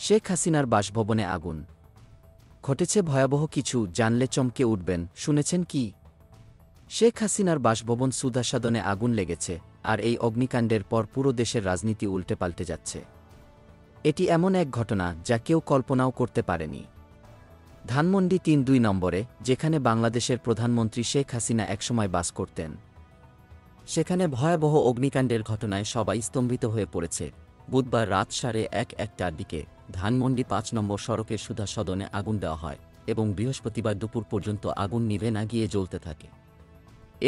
শেখ হাসিনার বাসভবনে আগুন। ঘটেছে ভয়াবহ কিছু, জানলে চমকে উঠবেন। শুনেছেন কি? শেখ হাসিনার বাসভবন সুধা সদনে আগুন লেগেছে, আর এই অগ্নিকাণ্ডের পর পুরো দেশের রাজনীতি উল্টে পাল্টে যাচ্ছে। এটি এমন এক ঘটনা যা কেউ কল্পনাও করতে পারেনি। ধানমন্ডি ৩-২ নম্বরে, যেখানে বাংলাদেশের প্রধানমন্ত্রী শেখ হাসিনা একসময় বাস করতেন, সেখানে ভয়াবহ অগ্নিকাণ্ডের ঘটনায় সবাই স্তম্ভিত হয়ে পড়েছে। বুধবার রাত ১:১১টার দিকে ধানমন্ডি ৫ নম্বর সড়কের সুধা সদনে আগুন দেওয়া হয় এবং বৃহস্পতিবার দুপুর পর্যন্ত আগুন নিভে না গিয়ে জ্বলতে থাকে।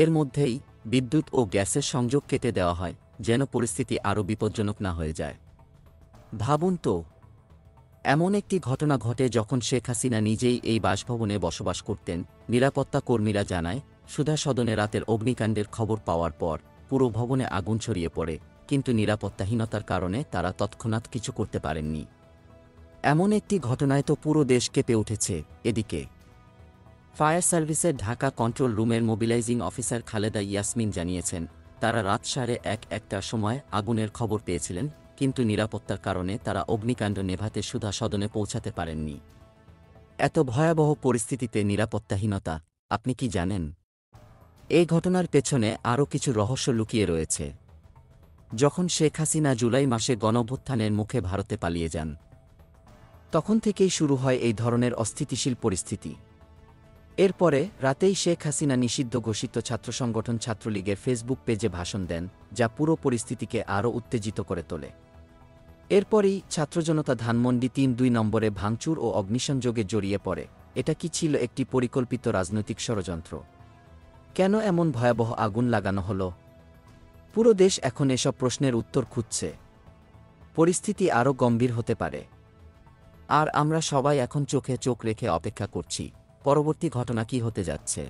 এর মধ্যেই বিদ্যুৎ ও গ্যাসের সংযোগ কেটে দেওয়া হয়, যেন পরিস্থিতি আরও বিপজ্জনক না হয়ে যায়। ভাবুন তো, এমন একটি ঘটনা ঘটে যখন শেখ হাসিনা নিজেই এই বাসভবনে বসবাস করতেন। নিরাপত্তা কর্মীরা জানায়, সুধা সদনে রাতের অগ্নিকাণ্ডের খবর পাওয়ার পর পুরো ভবনে আগুন ছড়িয়ে পড়ে, কিন্তু নিরাপত্তাহীনতার কারণে তারা তৎক্ষণাৎ কিছু করতে পারেননি। এমন একটি ঘটনায় তো পুরো দেশ কেঁপে উঠেছে। এদিকে ফায়ার সার্ভিসের ঢাকা কন্ট্রোল রুমের মোবিলাইজিং অফিসার খালেদা ইয়াসমিন জানিয়েছেন, তারা রাত ১:১১টার সময় আগুনের খবর পেয়েছিলেন, কিন্তু নিরাপত্তার কারণে তারা অগ্নিকাণ্ড নেভাতে সুধা সদনে পৌঁছাতে পারেননি। এত ভয়াবহ পরিস্থিতিতে নিরাপত্তাহীনতা, আপনি কি জানেন? এই ঘটনার পেছনে আরও কিছু রহস্য লুকিয়ে রয়েছে। যখন শেখ হাসিনা জুলাই মাসে গণঅভ্যুত্থানের মুখে ভারতে পালিয়ে যান, তখন থেকেই শুরু হয় এই ধরনের অস্থিতিশীল পরিস্থিতি। এরপরে রাতেই শেখ হাসিনা নিষিদ্ধ ঘোষিত ছাত্র সংগঠন ছাত্রলীগের ফেসবুক পেজে ভাষণ দেন, যা পুরো পরিস্থিতিকে আরও উত্তেজিত করে তোলে। এরপরই ছাত্রজনতা ধানমন্ডি ৩-২ নম্বরে ভাঙচুর ও অগ্নিসংযোগে জড়িয়ে পড়ে। এটা কি ছিল একটি পরিকল্পিত রাজনৈতিক ষড়যন্ত্র? কেন এমন ভয়াবহ আগুন লাগানো হলো? পুরো দেশ এখন এসব প্রশ্নের উত্তর খুঁজছে। পরিস্থিতি আরও গম্ভীর হতে পারে, আর আমরা সবাই এখন চোখে চোখ রেখে অপেক্ষা করছি পরবর্তী ঘটনা কী হতে যাচ্ছে।